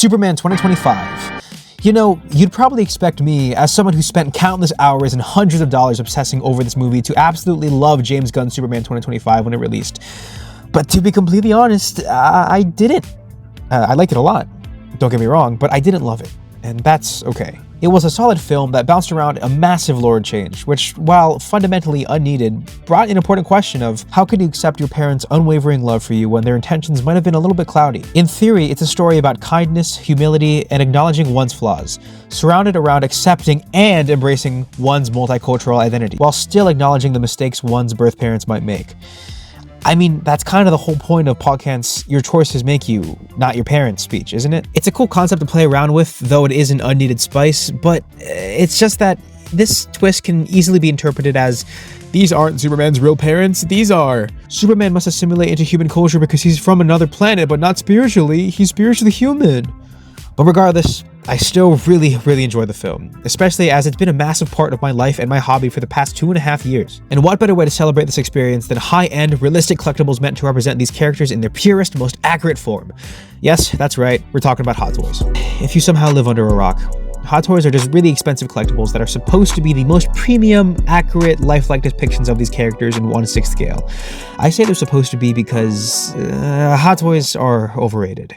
Superman 2025. You know, you'd probably expect me, as someone who spent countless hours and hundreds of dollars obsessing over this movie, to absolutely love James Gunn's Superman 2025 when it released. But to be completely honest, I didn't. I liked it a lot, don't get me wrong, but I didn't love it, and that's okay. It was a solid film that bounced around a massive lore change, which, while fundamentally unneeded, brought an important question of how could you accept your parents' unwavering love for you when their intentions might have been a little bit cloudy. In theory, it's a story about kindness, humility, and acknowledging one's flaws, surrounded around accepting and embracing one's multicultural identity, while still acknowledging the mistakes one's birth parents might make. I mean, that's kind of the whole point of Paul Kent's "Your choices make you, not your parents" speech, isn't it? It's a cool concept to play around with, though it is an unneeded spice, but it's just that this twist can easily be interpreted as, these aren't Superman's real parents, these are. Superman must assimilate into human culture because he's from another planet, but not spiritually, he's spiritually human. But regardless, I still really enjoy the film, especially as it's been a massive part of my life and my hobby for the past 2.5 years. And what better way to celebrate this experience than high-end, realistic collectibles meant to represent these characters in their purest, most accurate form? Yes, that's right, we're talking about Hot Toys. If you somehow live under a rock, Hot Toys are just really expensive collectibles that are supposed to be the most premium, accurate, lifelike depictions of these characters in 1/6 scale. I say they're supposed to be because Hot Toys are overrated.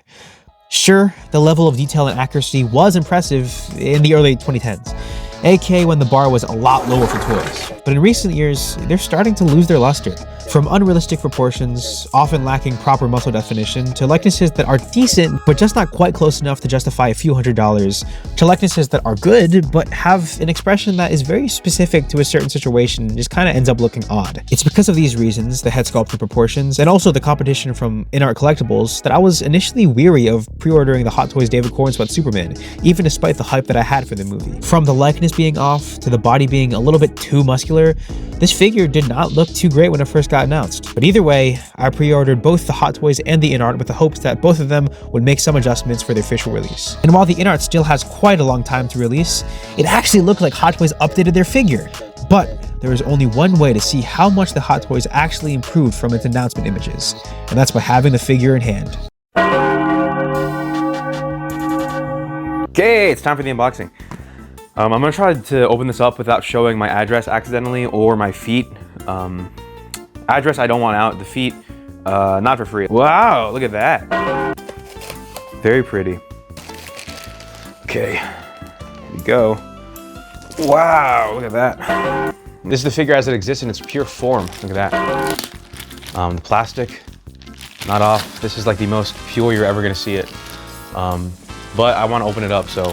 Sure, the level of detail and accuracy was impressive in the early 2010s, aka when the bar was a lot lower for toys, but in recent years, they're starting to lose their luster. From unrealistic proportions, often lacking proper muscle definition, to likenesses that are decent, but just not quite close enough to justify a few $100s, to likenesses that are good, but have an expression that is very specific to a certain situation and just kind of ends up looking odd. It's because of these reasons, the head sculpt and proportions, and also the competition from in-art collectibles, that I was initially weary of pre-ordering the Hot Toys David Cornsweat Superman, even despite the hype that I had for the movie. From the likeness being off, to the body being a little bit too muscular, this figure did not look too great when it first got announced. But either way, I pre-ordered both the Hot Toys and the in-art with the hopes that both of them would make some adjustments for their official release. And while the in-art still has quite a long time to release, it actually looked like Hot Toys updated their figure. But there is only one way to see how much the Hot Toys actually improved from its announcement images, and that's by having the figure in hand. Okay, it's time for the unboxing. I'm gonna try to open this up without showing my address accidentally or my feet. Address I don't want out, the feet, not for free. Wow, look at that. Very pretty. Okay, here we go. Wow, look at that. This is the figure as it exists in its pure form. Look at that. The plastic, not off. This is like the most pure you're ever gonna see it. But I wanna open it up, so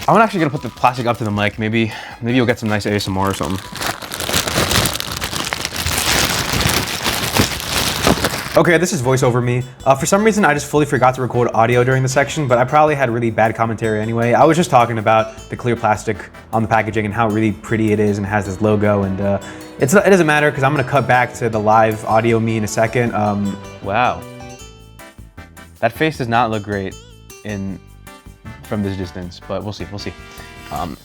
I'm actually gonna put the plastic up to the mic. Maybe you'll get some nice ASMR or something. Okay, this is voiceover me. For some reason, I just fully forgot to record audio during the section, but I probably had really bad commentary anyway. I was just talking about the clear plastic on the packaging and how really pretty it is and has this logo, and it doesn't matter because I'm gonna cut back to the live audio me in a second. Wow. That face does not look great from this distance, but we'll see.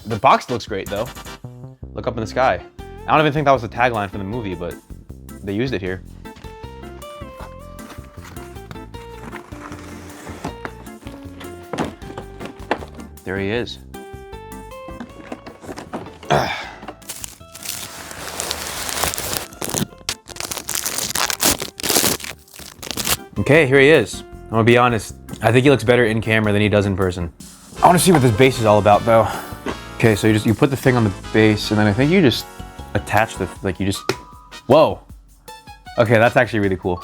The box looks great though. Look up in the sky. I don't even think that was the tagline for the movie, but they used it here. There he is. Okay, here he is. I'm gonna be honest, I think he looks better in camera than he does in person. I wanna see what this base is all about though. Okay, so you put the thing on the base and then I think you just attach whoa. Okay, that's actually really cool.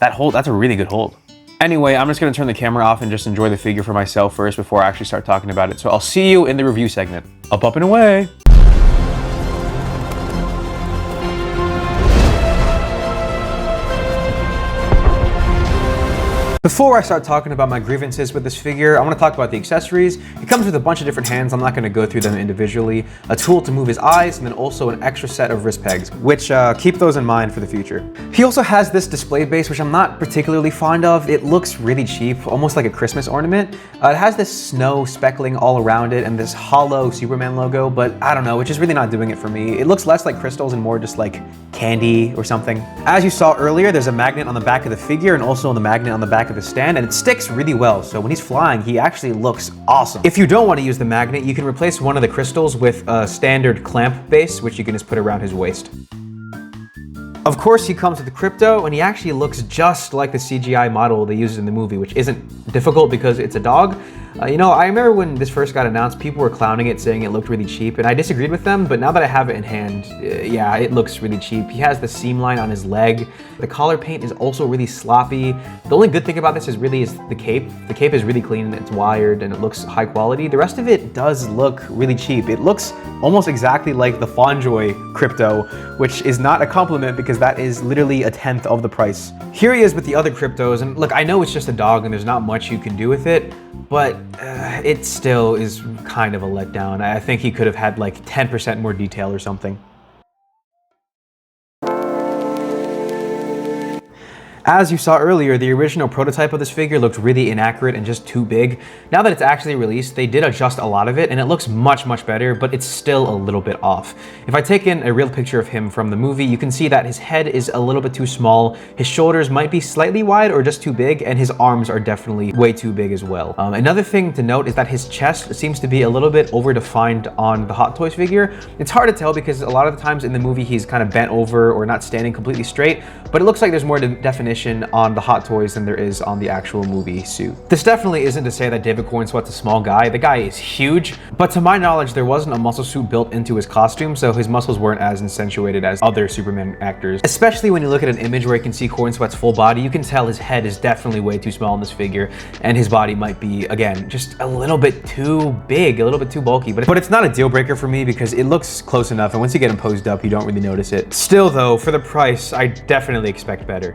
That's a really good hold. Anyway, I'm just gonna turn the camera off and just enjoy the figure for myself first before I actually start talking about it. So I'll see you in the review segment. Up and away. Before I start talking about my grievances with this figure, I want to talk about the accessories. It comes with a bunch of different hands. I'm not going to go through them individually. A tool to move his eyes, and then also an extra set of wrist pegs, which keep those in mind for the future. He also has this display base, which I'm not particularly fond of. It looks really cheap, almost like a Christmas ornament. It has this snow speckling all around it and this hollow Superman logo, but I don't know, it's just really not doing it for me. It looks less like crystals and more just like candy or something. As you saw earlier, there's a magnet on the back of the figure and also on the magnet on the back of the stand, and it sticks really well, so when he's flying, he actually looks awesome. If you don't want to use the magnet, you can replace one of the crystals with a standard clamp base, which you can just put around his waist. Of course, he comes with the crypto, and he actually looks just like the CGI model they used in the movie, which isn't difficult because it's a dog. You know, I remember when this first got announced, people were clowning it, saying it looked really cheap, and I disagreed with them, but now that I have it in hand, yeah, it looks really cheap. He has the seam line on his leg. The collar paint is also really sloppy. The only good thing about this is the cape. The cape is really clean, it's wired, and it looks high quality. The rest of it does look really cheap. It looks almost exactly like the Fonjoy crypto, which is not a compliment because that is literally a tenth of the price. Here he is with the other cryptos, and look, I know it's just a dog and there's not much you can do with it, but it still is kind of a letdown. I think he could have had like 10% more detail or something. As you saw earlier, the original prototype of this figure looked really inaccurate and just too big. Now that it's actually released, they did adjust a lot of it and it looks much, much better, but it's still a little bit off. If I take in a real picture of him from the movie, you can see that his head is a little bit too small, his shoulders might be slightly wide or just too big, and his arms are definitely way too big as well. Another thing to note is that his chest seems to be a little bit over-defined on the Hot Toys figure. It's hard to tell because a lot of the times in the movie he's kind of bent over or not standing completely straight, but it looks like there's more definition on the Hot Toys than there is on the actual movie suit. This definitely isn't to say that David Corenswet's a small guy. The guy is huge, but to my knowledge, there wasn't a muscle suit built into his costume, so his muscles weren't as accentuated as other Superman actors. Especially when you look at an image where you can see Corenswet's full body, you can tell his head is definitely way too small in this figure, and his body might be, again, just a little bit too big, a little bit too bulky, but it's not a deal breaker for me because it looks close enough, and once you get him posed up, you don't really notice it. Still though, for the price, I definitely expect better.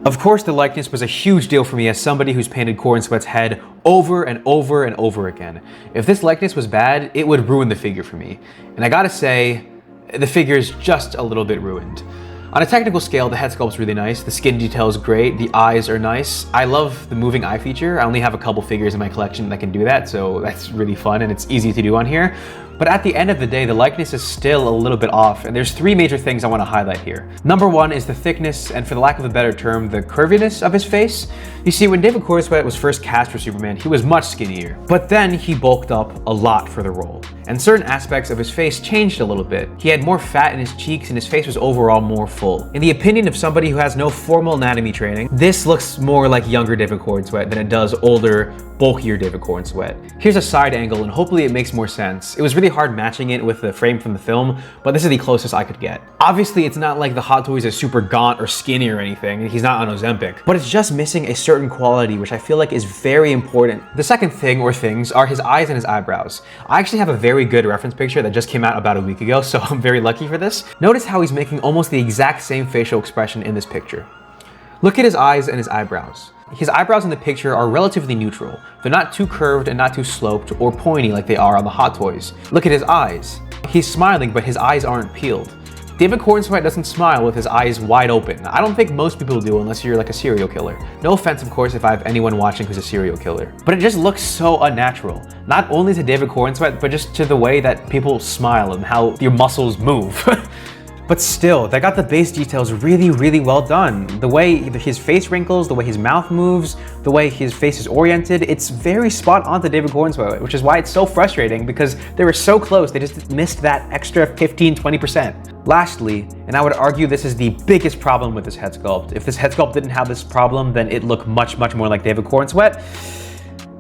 Of course, the likeness was a huge deal for me as somebody who's painted Corenswet's head over and over and over again. If this likeness was bad, it would ruin the figure for me. And I gotta say, the figure is just a little bit ruined. On a technical scale, the head sculpt's really nice, the skin detail is great, the eyes are nice. I love the moving eye feature. I only have a couple figures in my collection that can do that, so that's really fun and it's easy to do on here. But at the end of the day, the likeness is still a little bit off, and there's three major things I want to highlight here. Number one is the thickness, and for the lack of a better term, the curviness of his face. You see, when David Corenswet was first cast for Superman, he was much skinnier, but then he bulked up a lot for the role. And certain aspects of his face changed a little bit. He had more fat in his cheeks and his face was overall more full. In the opinion of somebody who has no formal anatomy training, this looks more like younger David Corenswet than it does older, bulkier David Corenswet. Here's a side angle and hopefully it makes more sense. It was really hard matching it with the frame from the film, but this is the closest I could get. Obviously, it's not like the Hot Toys is super gaunt or skinny or anything. He's not on Ozempic, but it's just missing a certain quality, which I feel like is very important. The second thing or things are his eyes and his eyebrows. I actually have a very good reference picture that just came out about a week ago, so I'm very lucky for this. Notice how he's making almost the exact same facial expression in this picture. Look at his eyes and his eyebrows. His eyebrows in the picture are relatively neutral. They're not too curved and not too sloped or pointy like they are on the Hot Toys. Look at his eyes. He's smiling, but his eyes aren't peeled. David Corenswet doesn't smile with his eyes wide open. I don't think most people do unless you're like a serial killer. No offense, of course, if I have anyone watching who's a serial killer. But it just looks so unnatural. Not only to David Corenswet, but just to the way that people smile and how your muscles move. But still, they got the base details really, really well done. The way his face wrinkles, the way his mouth moves, the way his face is oriented, it's very spot on to David Corenswet, which is why it's so frustrating because they were so close, they just missed that extra 15–20%. Lastly, and I would argue this is the biggest problem with this head sculpt. If this head sculpt didn't have this problem, then it'd look much, much more like David Corenswet.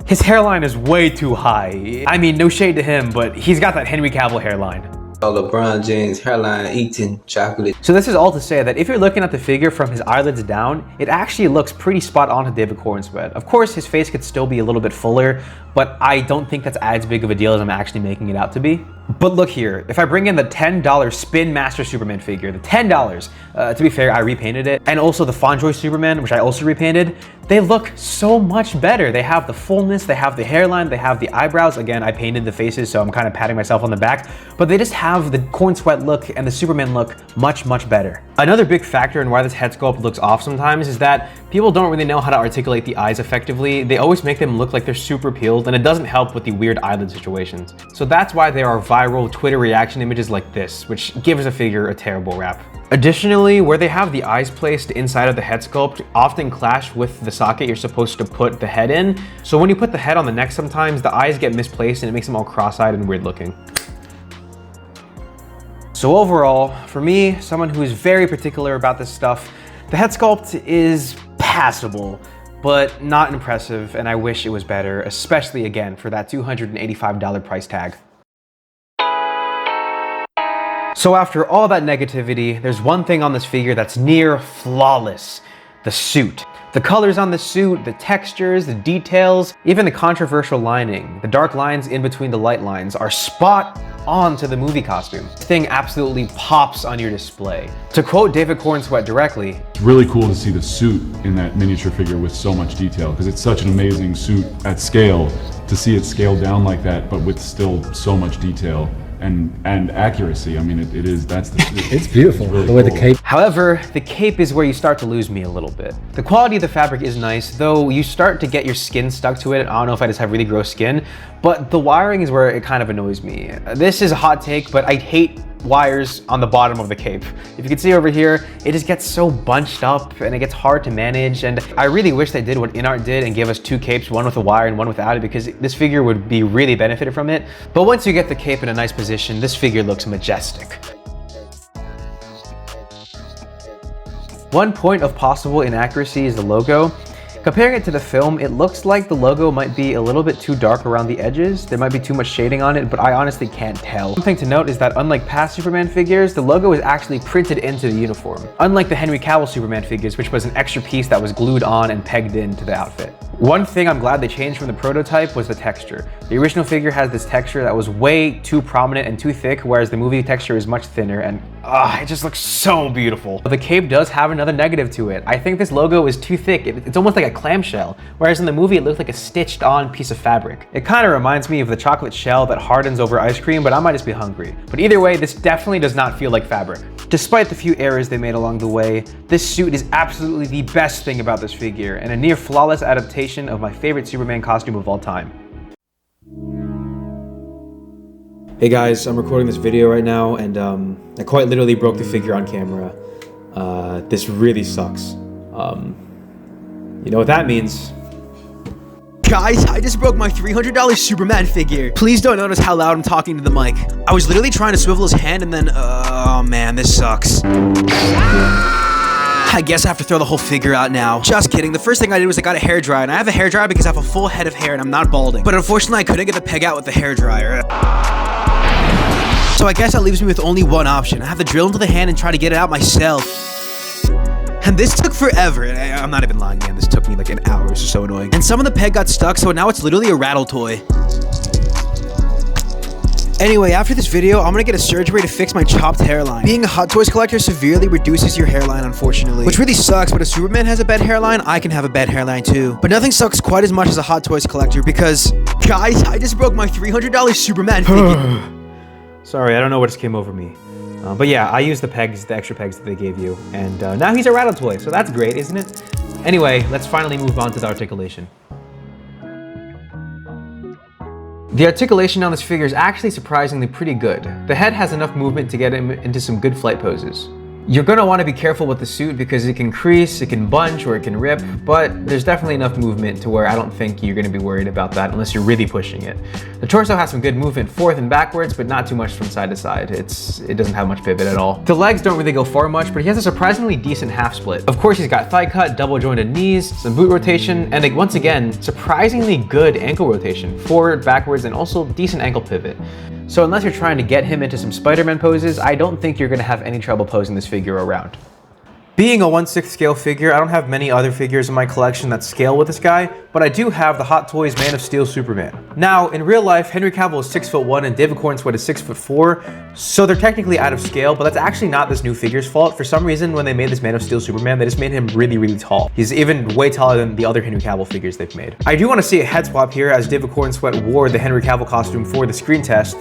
His hairline is way too high. I mean, no shade to him, but he's got that Henry Cavill hairline. LeBron James hairline eating chocolate. So this is all to say that if you're looking at the figure from his eyelids down, it actually looks pretty spot on to David Corenswet. Of course, his face could still be a little bit fuller, but I don't think that's as big of a deal as I'm actually making it out to be. But look here, if I bring in the $10 Spin Master Superman figure, the $10, to be fair, I repainted it, and also the Fonjoy Superman, which I also repainted, they look so much better. They have the fullness, they have the hairline, they have the eyebrows. Again, I painted the faces, so I'm kind of patting myself on the back, but they just have the Corenswet look and the Superman look much, much better. Another big factor in why this head sculpt looks off sometimes is that people don't really know how to articulate the eyes effectively. They always make them look like they're super peeled, and it doesn't help with the weird eyelid situations. So that's why there are viral Twitter reaction images like this, which gives the figure a terrible rap. Additionally, where they have the eyes placed inside of the head sculpt often clash with the socket you're supposed to put the head in. So when you put the head on the neck, sometimes the eyes get misplaced and it makes them all cross-eyed and weird looking. So overall, for me, someone who is very particular about this stuff, the head sculpt is passable, but not impressive, and I wish it was better, especially again for that $285 price tag. So after all that negativity, there's one thing on this figure that's near flawless: the suit. The colors on the suit, the textures, the details, even the controversial lining, the dark lines in between the light lines are spot on to the movie costume. This thing absolutely pops on your display. To quote David Cornsweet directly, "It's really cool to see the suit in that miniature figure with so much detail, because it's such an amazing suit at scale, to see it scaled down like that, but with still so much detail and accuracy. I mean, that's the suit." It's beautiful, really the way the cool. cape. However, the cape is where you start to lose me a little bit. The quality of the fabric is nice, though you start to get your skin stuck to it. I don't know if I just have really gross skin, but the wiring is where it kind of annoys me. This is a hot take, but I hate wires on the bottom of the cape. If you can see over here, it just gets so bunched up and it gets hard to manage, and I really wish they did what InArt did and gave us two capes, one with a wire and one without it, because this figure would be really benefited from it. But once you get the cape in a nice position, this figure looks majestic. One point of possible inaccuracy is the logo. Comparing it to the film, it looks like the logo might be a little bit too dark around the edges. There might be too much shading on it, but I honestly can't tell. One thing to note is that unlike past Superman figures, the logo is actually printed into the uniform. Unlike the Henry Cavill Superman figures, which was an extra piece that was glued on and pegged into the outfit. One thing I'm glad they changed from the prototype was the texture. The original figure has this texture that was way too prominent and too thick, whereas the movie texture is much thinner, and it just looks so beautiful. The cape does have another negative to it. I think this logo is too thick. It's almost like a clamshell, whereas in the movie it looked like a stitched on piece of fabric. It kind of reminds me of the chocolate shell that hardens over ice cream, but I might just be hungry. But either way, this definitely does not feel like fabric. Despite the few errors they made along the way, this suit is absolutely the best thing about this figure, and a near flawless adaptation of my favorite Superman costume of all time. Hey guys, I'm recording this video right now, and I quite literally broke the figure on camera. This really sucks. You know what that means. Guys, I just broke my $300 Superman figure. Please don't notice how loud I'm talking to the mic. I was literally trying to swivel his hand and then, oh man, this sucks. I guess I have to throw the whole figure out now. Just kidding. The first thing I did was I got a hairdryer, and I have a hairdryer because I have a full head of hair and I'm not balding. But unfortunately, I couldn't get the peg out with the hairdryer. So I guess that leaves me with only one option. I have to drill into the hand and try to get it out myself. And this took forever. I'm not even lying, man. This took me like an hour. This is so annoying. And some of the peg got stuck, so now it's literally a rattle toy. Anyway, after this video, I'm gonna get a surgery to fix my chopped hairline. Being a Hot Toys collector severely reduces your hairline, unfortunately. Which really sucks, but if Superman has a bad hairline, I can have a bad hairline too. But nothing sucks quite as much as a Hot Toys collector because, guys, I just broke my $300 Superman figure. Sorry, I don't know what just came over me. But yeah, I used the pegs, the extra pegs that they gave you, and now he's a rattle toy, so that's great, isn't it? Anyway, let's finally move on to the articulation. The articulation on this figure is actually surprisingly pretty good. The head has enough movement to get him into some good flight poses. You're gonna want to be careful with the suit because it can crease, it can bunch, or it can rip, but there's definitely enough movement to where I don't think you're gonna be worried about that unless you're really pushing it. The torso has some good movement forth and backwards, but not too much from side to side. It doesn't have much pivot at all. The legs don't really go far much, but he has a surprisingly decent half split. Of course, he's got thigh cut, double jointed knees, some boot rotation, and like, once again, surprisingly good ankle rotation, forward, backwards, and also decent ankle pivot. So unless you're trying to get him into some Spider-Man poses, I don't think you're gonna have any trouble posing this figure around. Being a 1/6 scale figure, I don't have many other figures in my collection that scale with this guy, but I do have the Hot Toys Man of Steel Superman. Now, in real life, Henry Cavill is 6'1" and David Cornsweet is 6'4", so they're technically out of scale, but that's actually not this new figure's fault. For some reason, when they made this Man of Steel Superman, they just made him really, really tall. He's even way taller than the other Henry Cavill figures they've made. I do want to see a head swap here, as David Cornsweet wore the Henry Cavill costume for the screen test,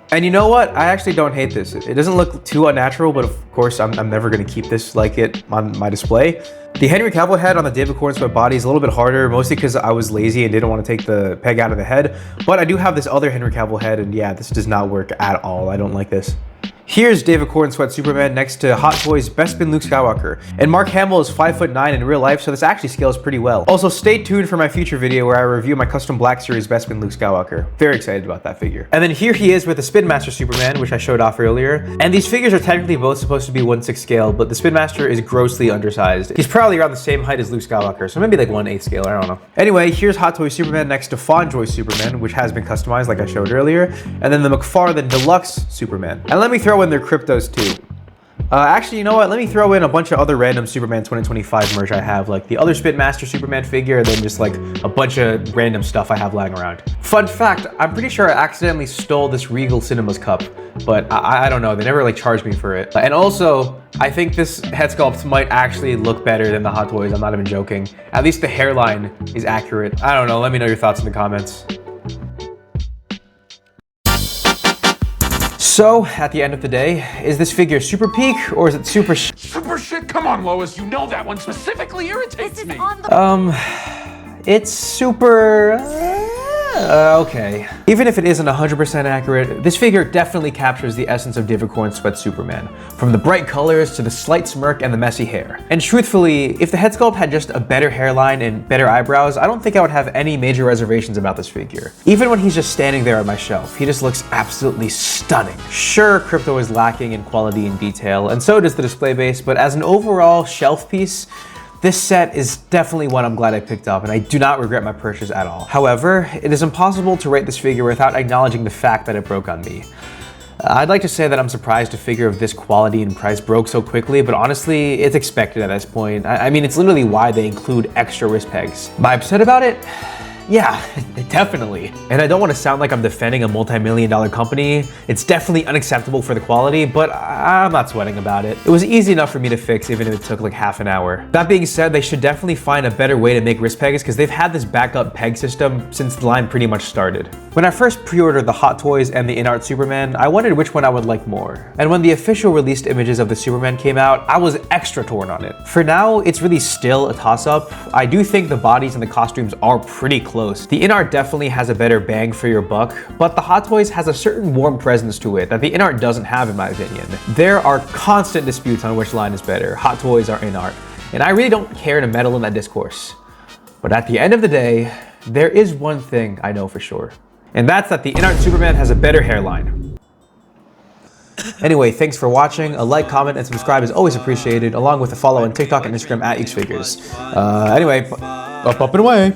and you know what? I actually don't hate this. It doesn't look too unnatural, but of course, I'm never going to keep this like it on my display. The Henry Cavill head on the David Cornsweet body is a little bit harder, mostly because I was lazy and didn't want to take the peg out of the head. But I do have this other Henry Cavill head, and yeah, this does not work at all. I don't like this. Here's David Corn Sweat Superman next to Hot Toys Bespin Luke Skywalker. And Mark Hamill is 5'9" in real life, so this actually scales pretty well. Also, stay tuned for my future video where I review my custom Black Series Bespin Luke Skywalker. Very excited about that figure. And then here he is with the Spin Master Superman, which I showed off earlier. And these figures are technically both supposed to be 1/6 scale, but the Spin Master is grossly undersized. He's probably around the same height as Luke Skywalker, so maybe like 1/8 scale, I don't know. Anyway, here's Hot Toys Superman next to Fonjoy Superman, which has been customized like I showed earlier. And then the McFarlane Deluxe Superman. And let me throw in their cryptos too. Actually, you know what? Let me throw in a bunch of other random Superman 2025 merch I have, like the other Spin Master Superman figure, and then just like a bunch of random stuff I have lying around. Fun fact, I'm pretty sure I accidentally stole this Regal Cinemas cup, but I don't know. They never like charged me for it. And also, I think this head sculpt might actually look better than the Hot Toys. I'm not even joking. At least the hairline is accurate. I don't know. Let me know your thoughts in the comments. So, at the end of the day, is this figure super peak or is it super Super shit? Come on, Lois. You know that one specifically irritates me. It's super... okay. Even if it isn't 100% accurate, this figure definitely captures the essence of David Corn Sweat Superman. From the bright colors to the slight smirk and the messy hair. And truthfully, if the head sculpt had just a better hairline and better eyebrows, I don't think I would have any major reservations about this figure. Even when he's just standing there on my shelf, he just looks absolutely stunning. Sure, Crypto is lacking in quality and detail, and so does the display base, but as an overall shelf piece, this set is definitely one I'm glad I picked up, and I do not regret my purchase at all. However, it is impossible to rate this figure without acknowledging the fact that it broke on me. I'd like to say that I'm surprised a figure of this quality and price broke so quickly, but honestly, it's expected at this point. I mean, it's literally why they include extra wrist pegs. Am I upset about it? Yeah, definitely. And I don't want to sound like I'm defending a multi-million-dollar company. It's definitely unacceptable for the quality, but I'm not sweating about it. It was easy enough for me to fix even if it took like half an hour. That being said, they should definitely find a better way to make wrist pegs because they've had this backup peg system since the line pretty much started. When I first pre-ordered the Hot Toys and the in-art Superman, I wondered which one I would like more. And when the official released images of the Superman came out, I was extra torn on it. For now, it's really still a toss-up. I do think the bodies and the costumes are pretty close. The in-art definitely has a better bang for your buck, but the Hot Toys has a certain warm presence to it that the in-art doesn't have in my opinion. There are constant disputes on which line is better, Hot Toys or in-art, and I really don't care to meddle in that discourse. But at the end of the day, there is one thing I know for sure, and that's that the in-art Superman has a better hairline. Anyway, thanks for watching. A like, comment, and subscribe is always appreciated, along with a follow on TikTok and Instagram at UXFigures. Anyway, up and away.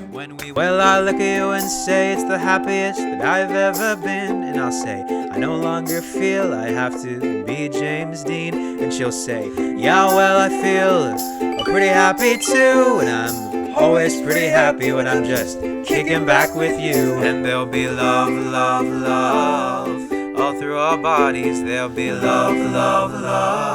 Well, I look at you and say it's the happiest that I've ever been. And I'll say, I no longer feel I have to be James Dean. And she'll say, yeah, well, I feel pretty happy too. And I'm always pretty happy when I'm just kicking back with you. And there'll be love, love, love. All through our bodies, there'll be love, love, love.